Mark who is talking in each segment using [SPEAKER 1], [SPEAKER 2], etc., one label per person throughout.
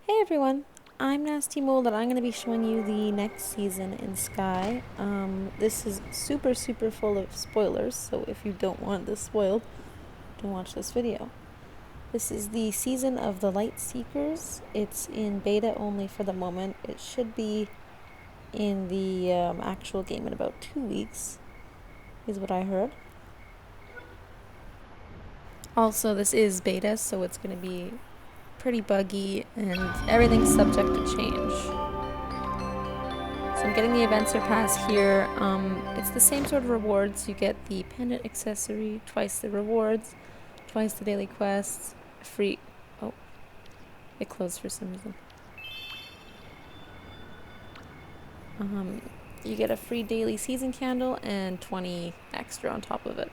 [SPEAKER 1] Hey everyone, I'm Nasty Mold and I'm going to be showing you the next season in Sky. This is super full of spoilers, so if you don't want this spoiled, don't watch this video. This is the season of the Lightseekers. It's in beta only for the moment. It should be in the actual game in about 2 weeks, is what I heard. Also, this is beta, so it's going to be pretty buggy and everything's subject to change. So I'm getting the adventure pass here. It's the same sort of rewards. You get the pendant accessory, twice the rewards, twice the daily quests, free... Oh, it closed for some reason. You get a free daily season candle and 20 extra on top of it.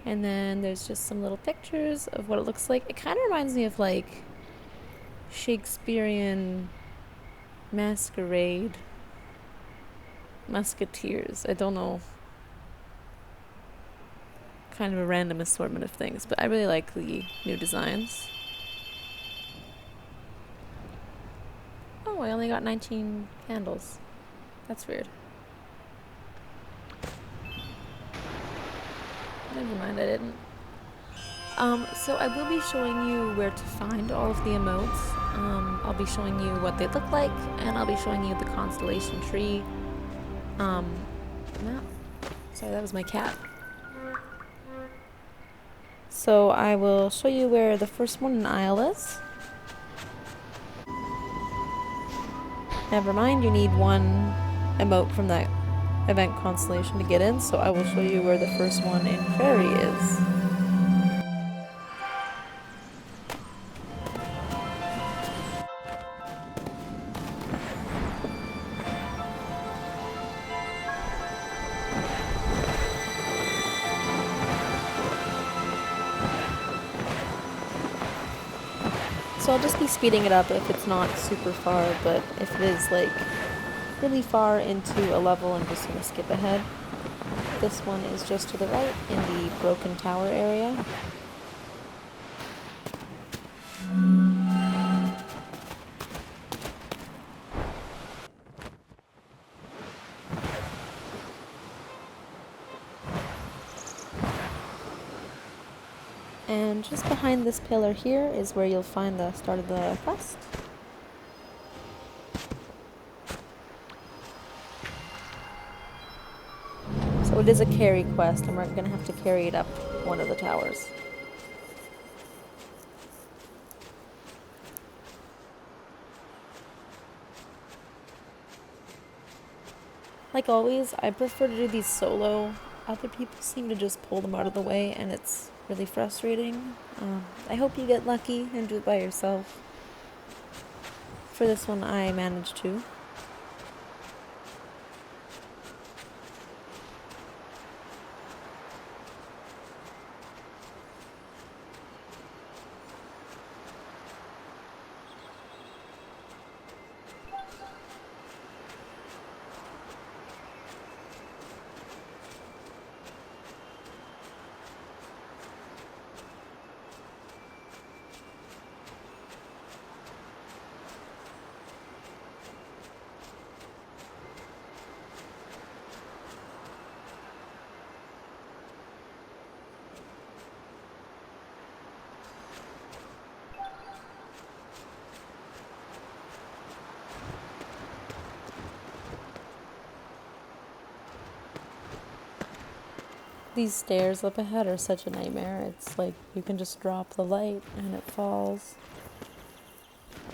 [SPEAKER 1] And then there's just some little pictures of what it looks like. It kind of reminds me of like Shakespearean masquerade musketeers. I don't know. Kind of a random assortment of things, but I really like the new designs. Oh, I only got 19 candles. That's weird. Never mind, I didn't. So I will be showing you where to find all of the emotes. I'll be showing you what they look like, and I'll be showing you the constellation tree. No. Sorry, that was my cat. So I will show you where the first one in Isle is. Never mind, you need one emote from that event constellation to get in, so I will show you where the first one in Prairie is. So I'll just be speeding it up if it's not super far, but if it is like really far into a level, I'm just going to skip ahead. This one is just to the right in the broken tower area. And just behind this pillar here is where you'll find the start of the quest. So it is a carry quest, and we're going to have to carry it up one of the towers. Like always, I prefer to do these solo. Other people seem to just pull them out of the way, and it's really frustrating. I hope you get lucky and do it by yourself. For this one, I managed to. These stairs up ahead are such a nightmare. It's like you can just drop the light and it falls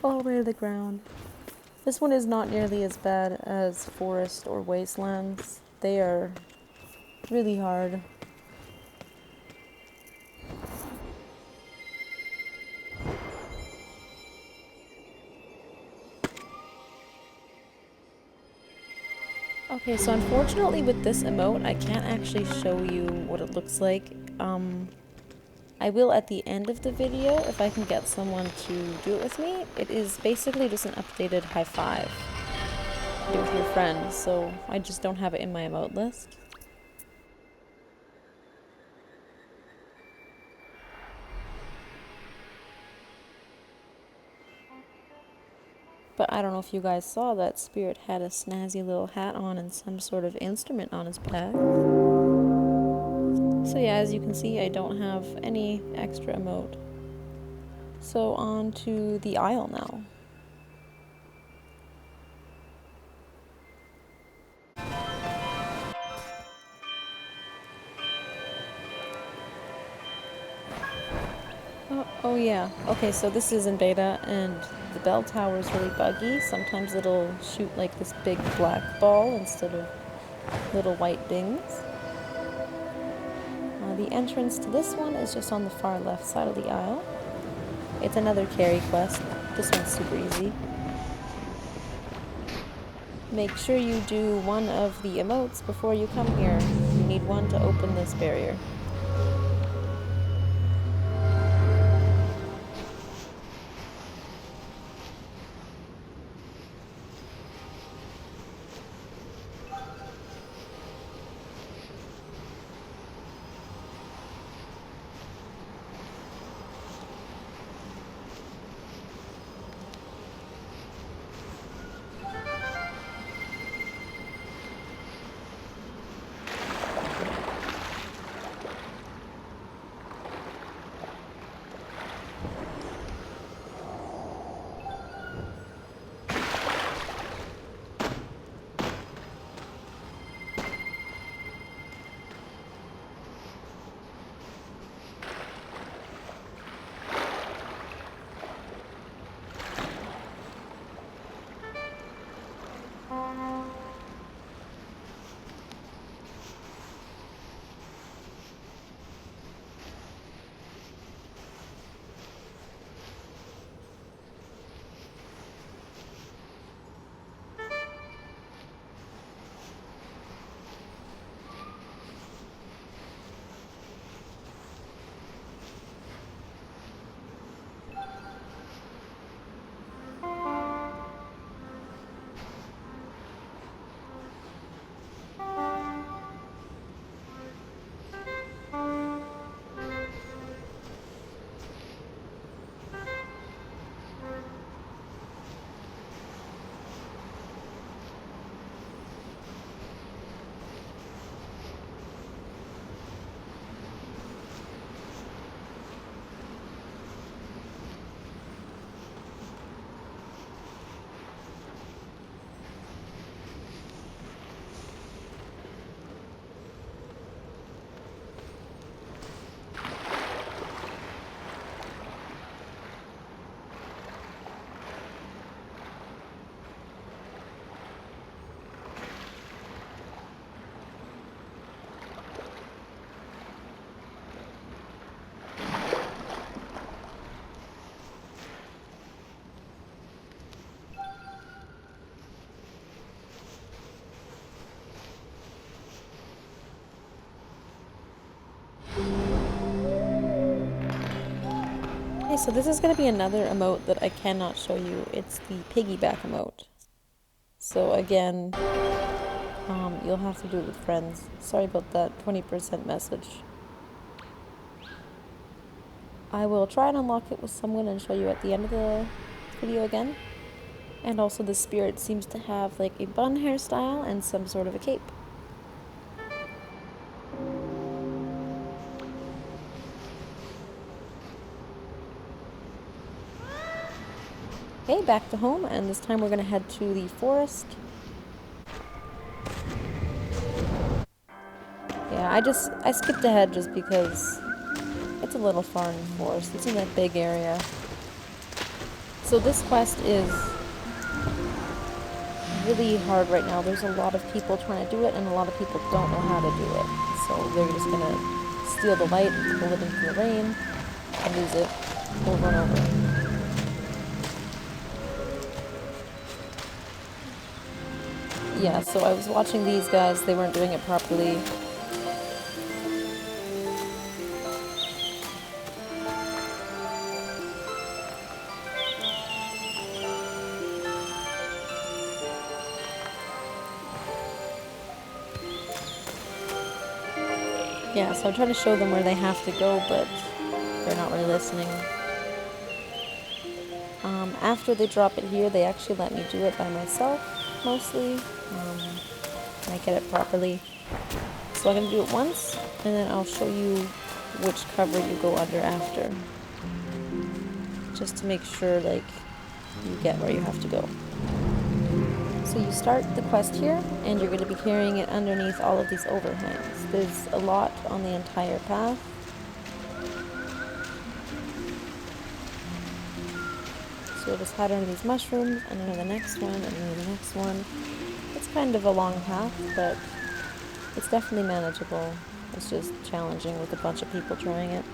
[SPEAKER 1] all the way to the ground. This one is not nearly as bad as Forest or Wastelands. They are really hard. Okay, so unfortunately with this emote, I can't actually show you what it looks like. I will at the end of the video if I can get someone to do it with me. It is basically just an updated high five. Do it with your friends, so I just don't have it in my emote list. But I don't know if you guys saw that Spirit had a snazzy little hat on and some sort of instrument on his back. So yeah, as you can see, I don't have any extra emote. So on to the aisle now. Oh yeah. Okay, so this is in beta, and the bell tower is really buggy. Sometimes it'll shoot like this big black ball instead of little white dings. The entrance to this one is just on the far left side of the aisle. It's another carry quest. This one's super easy. Make sure you do one of the emotes before you come here. You need one to open this barrier. Okay, so this is going to be another emote that I cannot show you. It's the piggyback emote. So again, you'll have to do it with friends. Sorry about that 20% message. I will try and unlock it with someone and show you at the end of the video again. And also the Spirit seems to have like a bun hairstyle and some sort of a cape. Okay, back to home, and this time we're going to head to the forest. Yeah, I skipped ahead just because it's a little far in the forest. It's in that big area. So this quest is really hard right now. There's a lot of people trying to do it, and a lot of people don't know how to do it. So they're just going to steal the light, pull it into the rain, and lose it over and over. Yeah, so I was watching these guys, they weren't doing it properly. Yeah, so I'm trying to show them where they have to go, but they're not really listening. After they drop it here, they actually let me do it by myself, mostly, and I get it properly. So I'm going to do it once, and then I'll show you which cover you go under after, just to make sure, like, you get where you have to go. So you start the quest here, and you're going to be carrying it underneath all of these overhangs. There's a lot on the entire path. So you'll just hide under these mushrooms, and under the next one, and then the next one. It's kind of a long path, but it's definitely manageable. It's just challenging with a bunch of people trying it.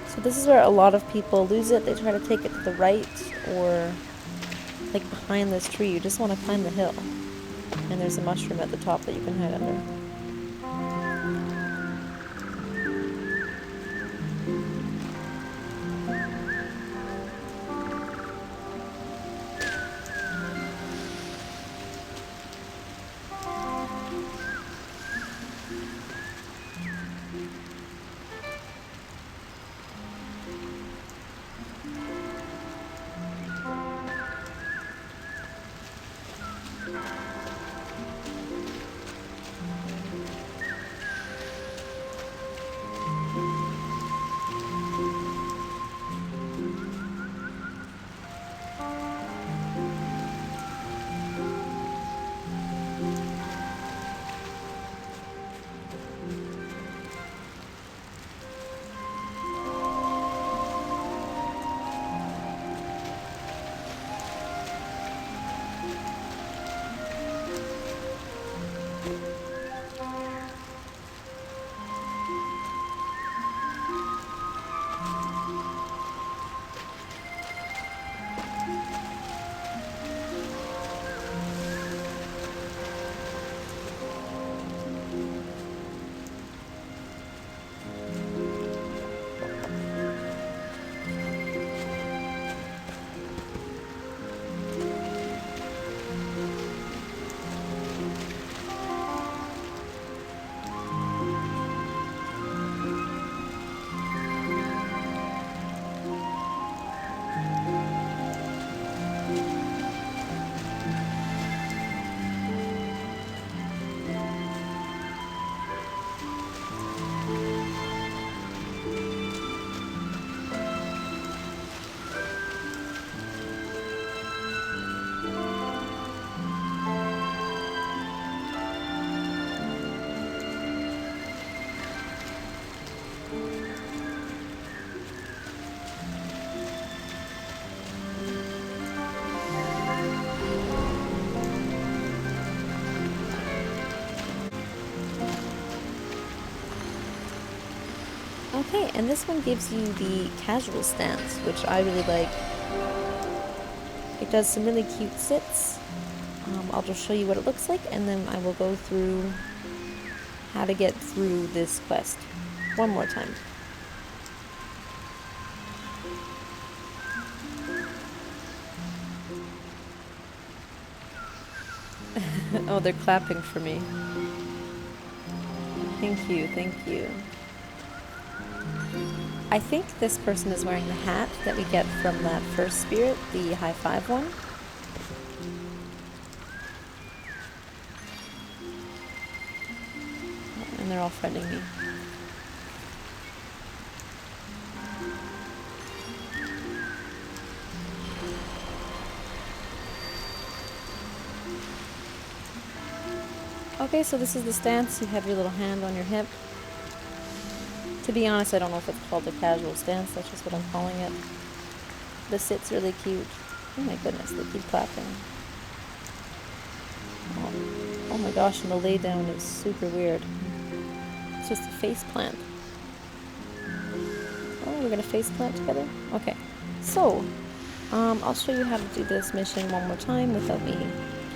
[SPEAKER 1] So this is where a lot of people lose it. They try to take it to the right or like behind this tree. You just want to climb the hill. And there's a mushroom at the top that you can hide under. Okay, and this one gives you the casual stance, which I really like. It does some really cute sits. I'll just show you what it looks like, and then I will go through how to get through this quest one more time. Oh, they're clapping for me. Thank you, thank you. I think this person is wearing the hat that we get from that first spirit, the high five one. And they're all friending me. Okay, so this is the stance. You have your little hand on your hip. To be honest, I don't know if it's called a casual stance. That's just what I'm calling it. The sit's really cute. Oh my goodness, they keep clapping. Oh my gosh, and the lay down is super weird. It's just a face plant. Oh, we're gonna face plant together? Okay. So, I'll show you how to do this mission one more time without me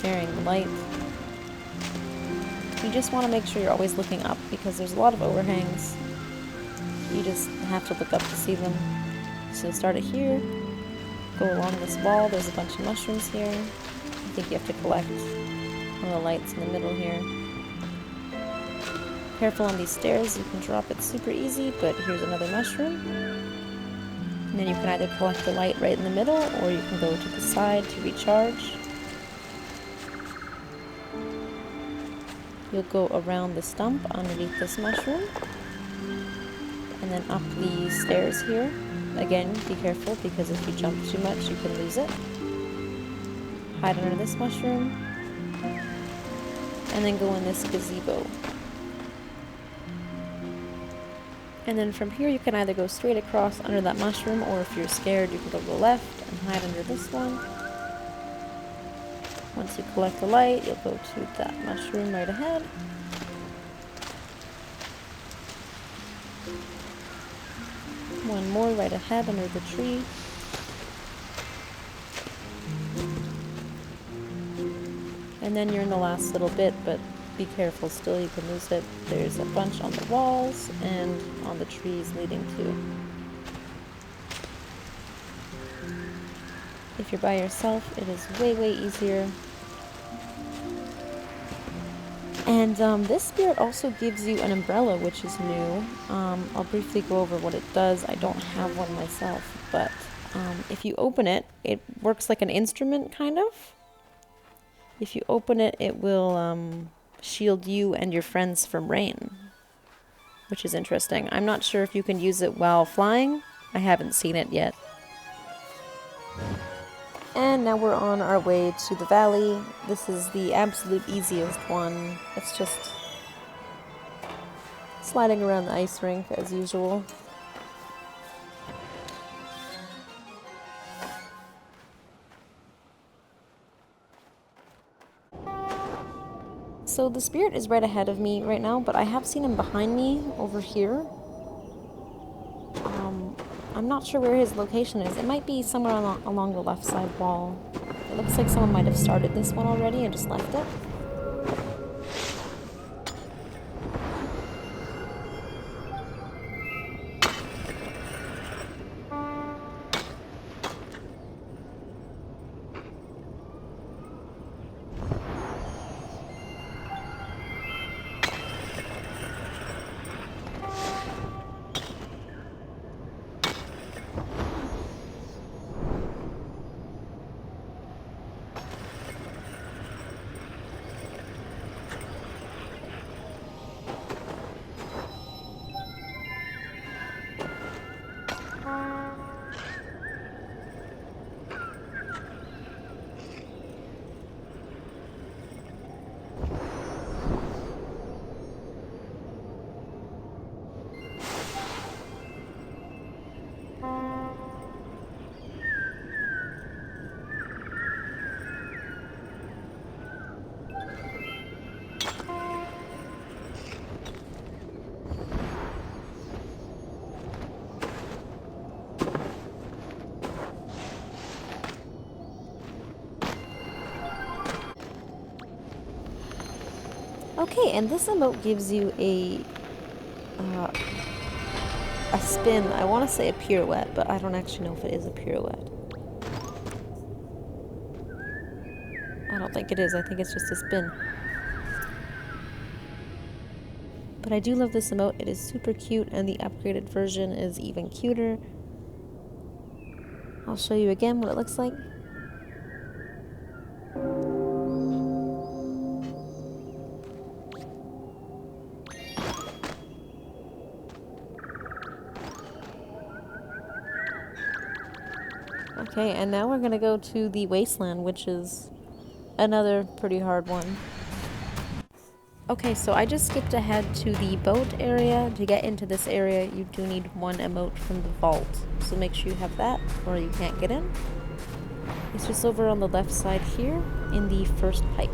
[SPEAKER 1] carrying the light. You just want to make sure you're always looking up because there's a lot of overhangs. You just have to look up to see them. So start it here. Go along this wall. There's a bunch of mushrooms here. I think you have to collect one of the lights in the middle here. Careful on these stairs. You can drop it super easy, but here's another mushroom. And then you can either collect the light right in the middle, or you can go to the side to recharge. You'll go around the stump underneath this mushroom. And then up the stairs here. Again, be careful because if you jump too much, you can lose it. Hide under this mushroom. And then go in this gazebo. And then from here, you can either go straight across under that mushroom, or if you're scared, you can go to the left and hide under this one. Once you collect the light, you'll go to that mushroom right ahead. One more right ahead under the tree. And then you're in the last little bit, but be careful still, you can lose it. There's a bunch on the walls and on the trees leading to. If you're by yourself, it is way, way easier. And this spirit also gives you an umbrella, which is new. I'll briefly go over what it does. I don't have one myself, but if you open it, it works like an instrument, kind of. If you open it, it will shield you and your friends from rain, which is interesting. I'm not sure if you can use it while flying. I haven't seen it yet. And now we're on our way to the valley. This is the absolute easiest one. It's just sliding around the ice rink as usual. So the spirit is right ahead of me right now, but I have seen him behind me over here. I'm not sure where his location is. It might be somewhere along the left side wall. It looks like someone might have started this one already and just left it. Okay, and this emote gives you a spin. I want to say a pirouette, but I don't actually know if it is a pirouette. I don't think it is. I think it's just a spin. But I do love this emote. It is super cute, and the upgraded version is even cuter. I'll show you again what it looks like. Okay, and now we're gonna go to the wasteland, which is another pretty hard one. Okay, so I just skipped ahead to the boat area. To get into this area, you do need one emote from the vault. So make sure you have that, or you can't get in. It's just over on the left side here, in the first pipe.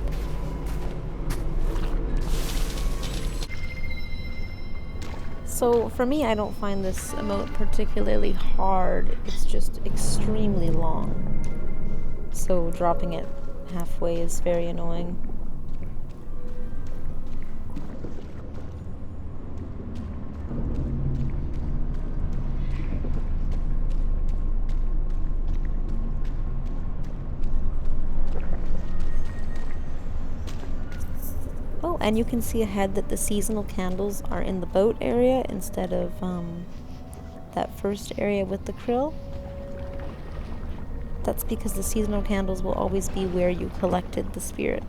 [SPEAKER 1] So for me, I don't find this emote particularly hard. It's just extremely long. So dropping it halfway is very annoying. Oh, and you can see ahead that the seasonal candles are in the boat area instead of that first area with the krill. That's because the seasonal candles will always be where you collected the spirit.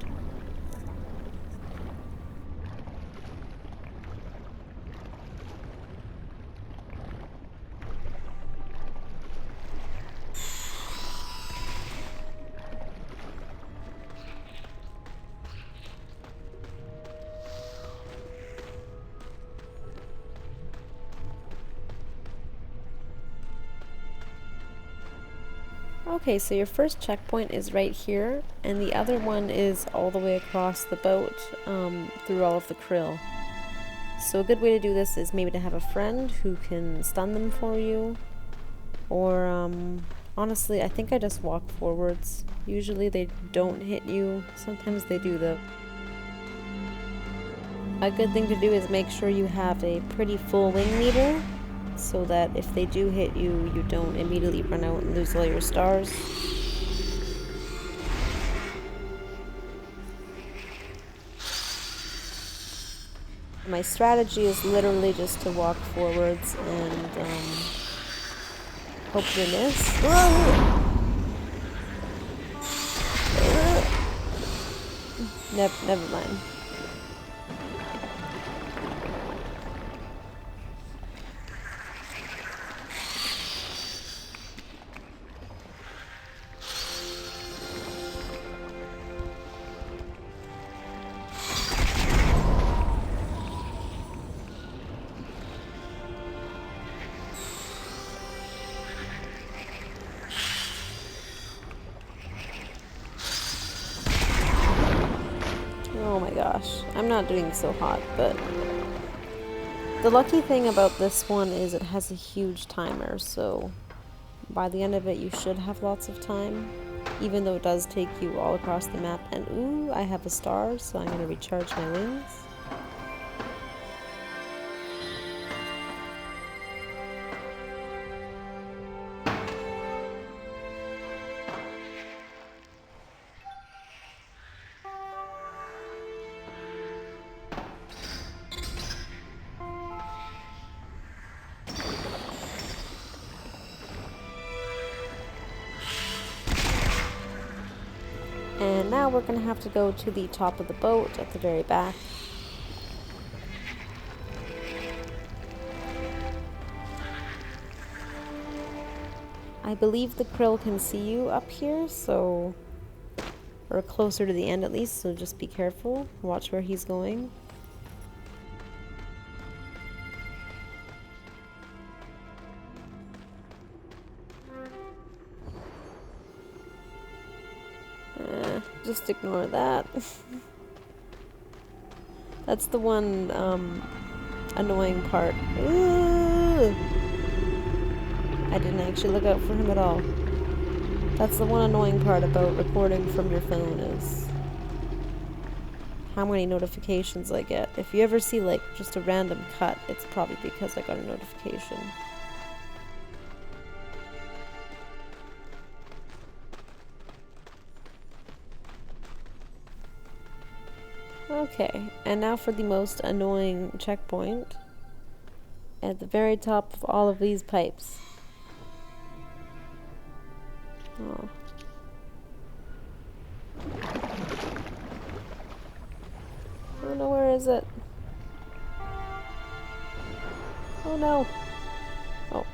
[SPEAKER 1] Okay, so your first checkpoint is right here, and the other one is all the way across the boat through all of the krill. So a good way to do this is maybe to have a friend who can stun them for you, or honestly, I think I just walk forwards. Usually they don't hit you, sometimes they do though. A good thing to do is make sure you have a pretty full wing meter, so that if they do hit you, you don't immediately run out and lose all your stars. My strategy is literally just to walk forwards and hope you miss. Never mind. Oh my gosh, I'm not doing so hot, but the lucky thing about this one is it has a huge timer, so by the end of it you should have lots of time, even though it does take you all across the map. And ooh, I have a star, so I'm going to recharge my wings. And now we're going to have to go to the top of the boat at the very back. I believe the krill can see you up here, so... or closer to the end at least, so just be careful. Watch where he's going. Just ignore that. That's the one annoying part. Ooh! I didn't actually look out for him at all. That's the one annoying part about recording from your phone is how many notifications I get. If you ever see like just a random cut, it's probably because I got a notification. Okay, and now for the most annoying checkpoint. At the very top of all of these pipes. Oh. Oh no, where is it? Oh no. Oh.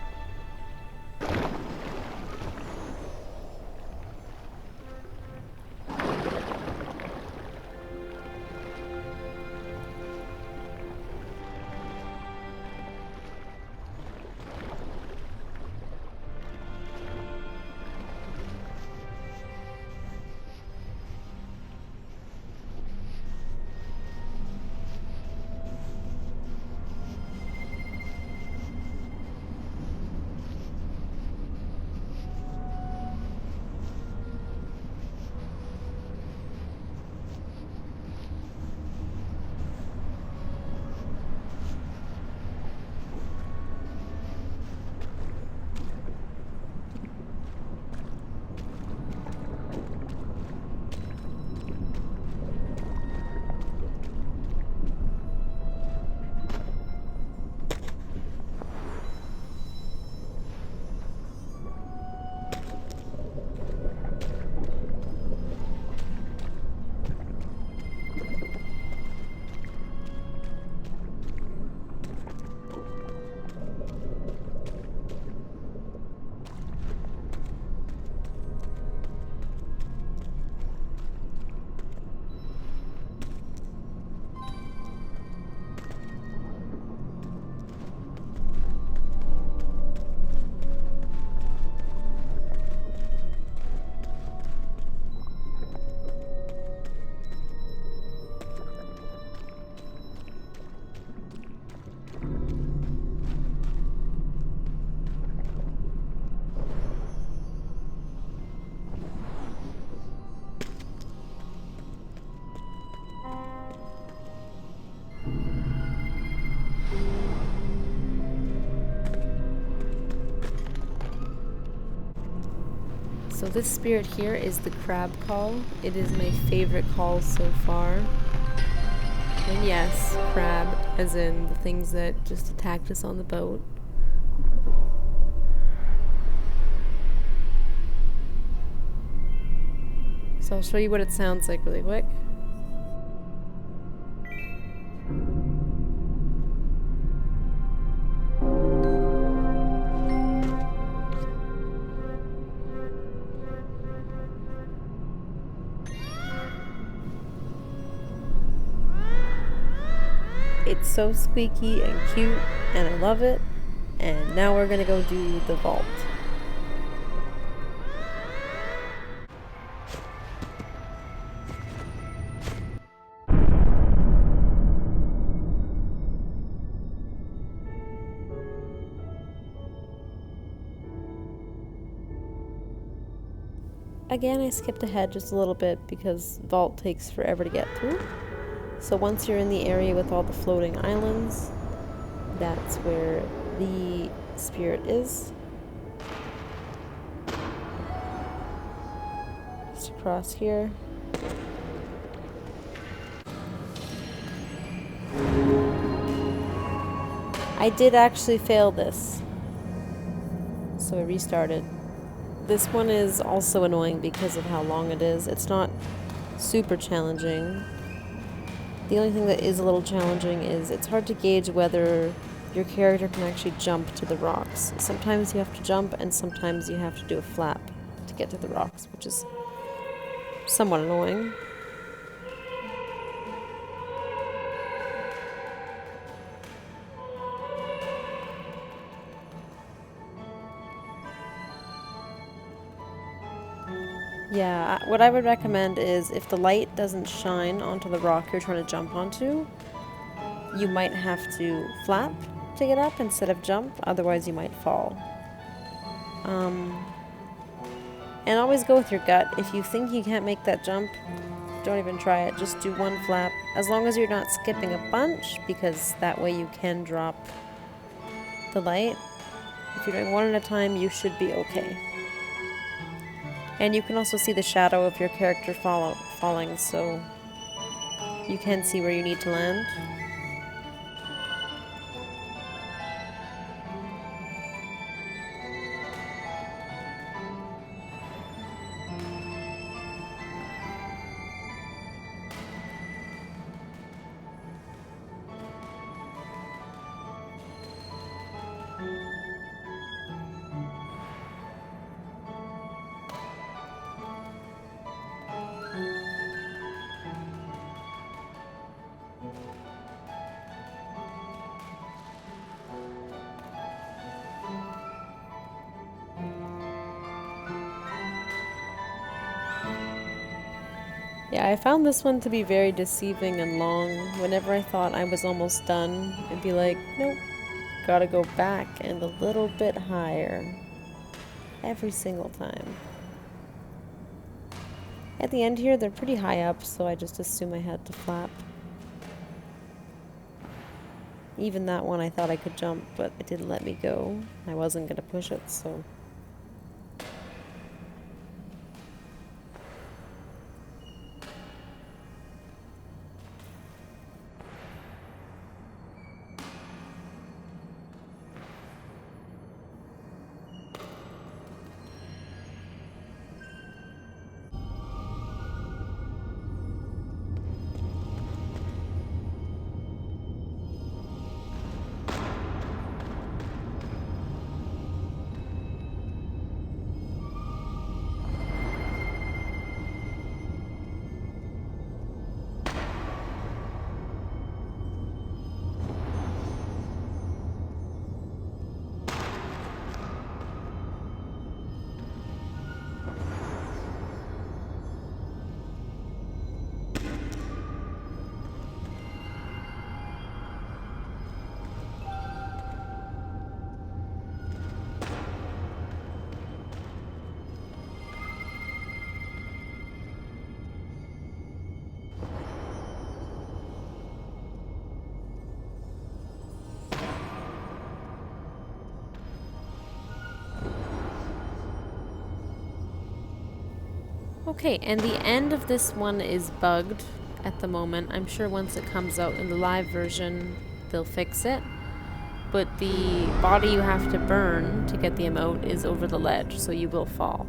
[SPEAKER 1] So this spirit here is the crab call. It is my favorite call so far. And yes, crab, as in the things that just attacked us on the boat. So I'll show you what it sounds like really quick. It's so squeaky and cute, and I love it. And now we're gonna go do the vault. Again, I skipped ahead just a little bit because vault takes forever to get through. So once you're in the area with all the floating islands, that's where the spirit is. Just across here. I did actually fail this, so I restarted. This one is also annoying because of how long it is. It's not super challenging. The only thing that is a little challenging is it's hard to gauge whether your character can actually jump to the rocks. Sometimes you have to jump and sometimes you have to do a flap to get to the rocks, which is somewhat annoying. Yeah, what I would recommend is if the light doesn't shine onto the rock you're trying to jump onto, you might have to flap to get up instead of jump, otherwise you might fall. And always go with your gut. If you think you can't make that jump, don't even try it. Just do one flap. As long as you're not skipping a bunch, because that way you can drop the light. If you're doing one at a time, you should be okay. And you can also see the shadow of your character falling, so you can see where you need to land. Yeah, I found this one to be very deceiving and long. Whenever I thought I was almost done, it'd be like, nope, gotta go back and a little bit higher. Every single time. At the end here, they're pretty high up, so I just assume I had to flap. Even that one I thought I could jump, but it didn't let me go. I wasn't gonna push it, so... Okay, and the end of this one is bugged at the moment. I'm sure once it comes out in the live version, they'll fix it. But the body you have to burn to get the emote is over the ledge, so you will fall.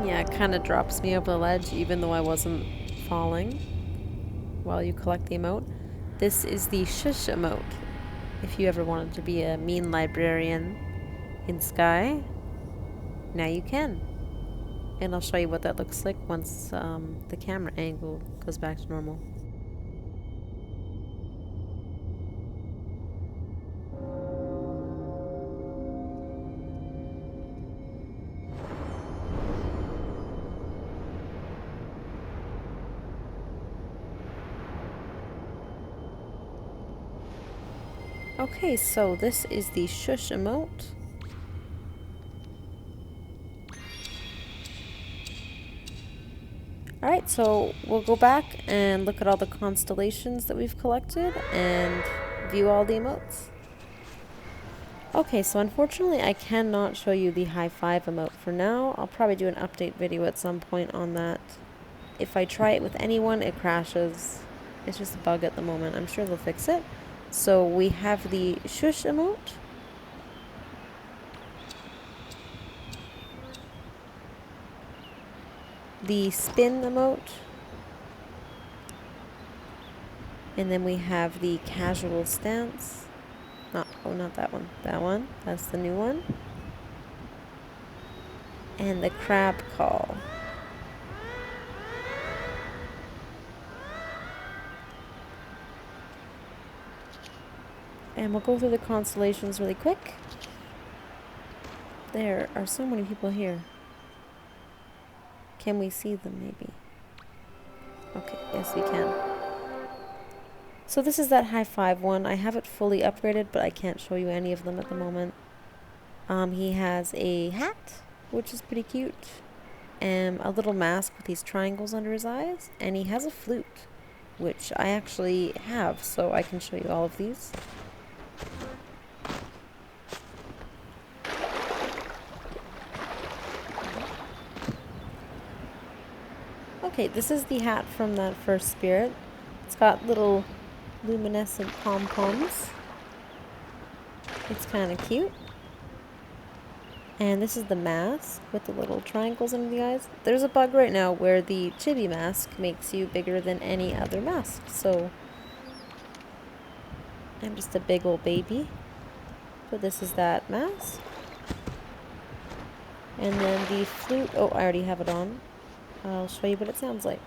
[SPEAKER 1] Yeah, it kind of drops me over the ledge even though I wasn't falling while you collect the emote. This is the shush emote. If you ever wanted to be a mean librarian in Sky, now you can. And I'll show you what that looks like once the camera angle goes back to normal. Okay, so this is the shush emote. Alright, so we'll go back and look at all the constellations that we've collected and view all the emotes. Okay, so unfortunately I cannot show you the high five emote for now. I'll probably do an update video at some point on that. If I try it with anyone, it crashes. It's just a bug at the moment. I'm sure they'll fix it. So we have the shush emote. The spin emote. And then we have the casual stance. Oh, not that one. That one. That's the new one. And the crab call. And we'll go through the constellations really quick. There are so many people here. Can we see them maybe? Okay, yes we can. So this is that high five one. I have it fully upgraded, but I can't show you any of them at the moment. He has a hat, which is pretty cute, and a little mask with these triangles under his eyes, and he has a flute, which I actually have, so I can show you all of these. Okay, this is the hat from that first spirit. It's got little luminescent pom-poms. It's kind of cute. And this is the mask with the little triangles under the eyes. There's a bug right now where the chibi mask makes you bigger than any other mask. So I'm just a big old baby. But this is that mask. And then the flute. Oh, I already have it on. I'll show you what it sounds like.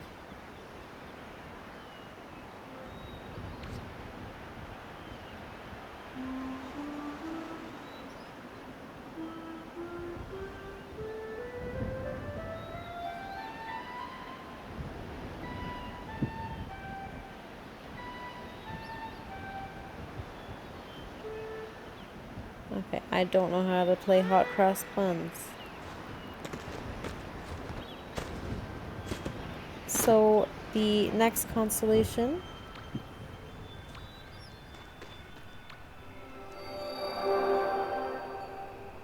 [SPEAKER 1] Okay, I don't know how to play hot cross buns. So the next constellation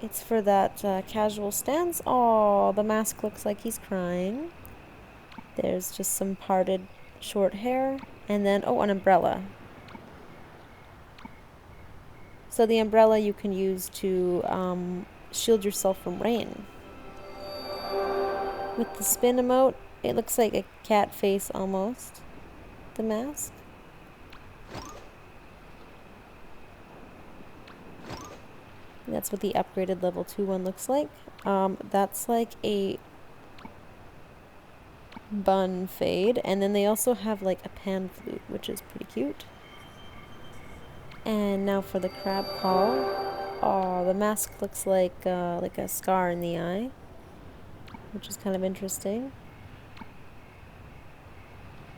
[SPEAKER 1] it's for that casual stance. Oh, the mask looks like he's crying. There's just some parted short hair. And then, oh, an umbrella. So the umbrella you can use to shield yourself from rain. With the spin emote, it looks like a cat face almost. The mask. That's what the upgraded level 2 one looks like. That's like a bun fade. And then they also have like a pan flute, which is pretty cute. And now for the crab call. Oh, the mask looks like a scar in the eye, which is kind of interesting.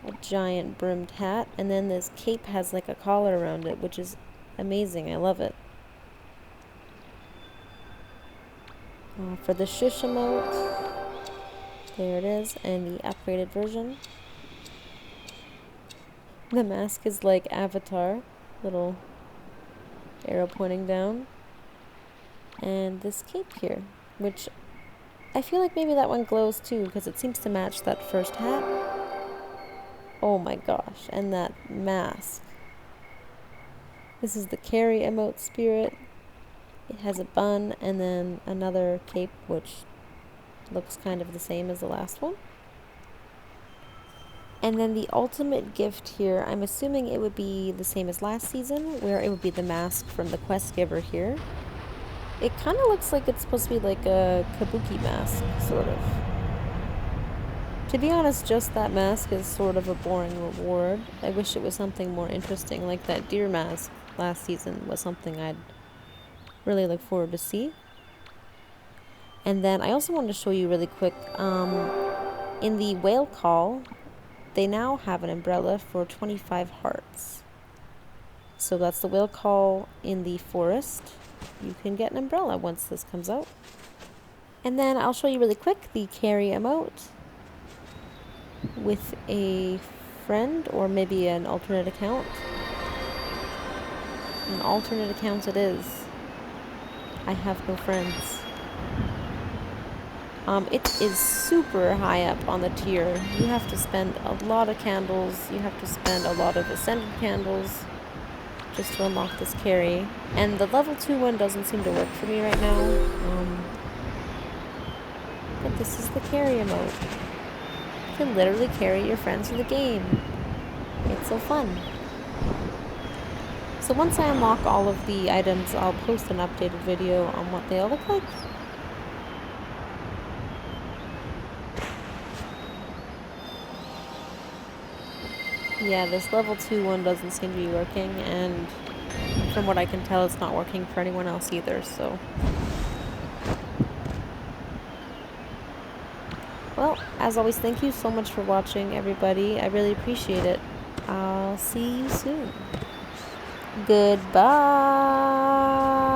[SPEAKER 1] A giant brimmed hat, and then this cape has like a collar around it, which is amazing. I love it. For the shush emote, there it is, and the upgraded version. The mask is like Avatar, little arrow pointing down. And this cape here, which I feel like maybe that one glows too, because it seems to match that first hat. Oh my gosh, and that mask. This is the carry emote spirit. It has a bun and then another cape, which looks kind of the same as the last one. And then the ultimate gift here, I'm assuming it would be the same as last season, where it would be the mask from the quest giver here. It kind of looks like it's supposed to be like a kabuki mask, sort of. To be honest, just that mask is sort of a boring reward. I wish it was something more interesting, like that deer mask last season was something I'd really look forward to see. And then I also wanted to show you really quick, in the whale call, they now have an umbrella for 25 hearts. So that's the whale call in the forest. You can get an umbrella once this comes out. And then I'll show you really quick the carry emote with a friend or maybe an alternate account. An alternate account it is. I have no friends. It is super high up on the tier. You have to spend a lot of candles. You have to spend a lot of ascended candles just to unlock this carry. And the level 2 one doesn't seem to work for me right now. But this is the carry emote. You can literally carry your friends through the game. It's so fun. So once I unlock all of the items, I'll post an updated video on what they all look like. Yeah, this level 2 one doesn't seem to be working, and from what I can tell, it's not working for anyone else either, so. Well, as always, thank you so much for watching, everybody. I really appreciate it. I'll see you soon. Goodbye.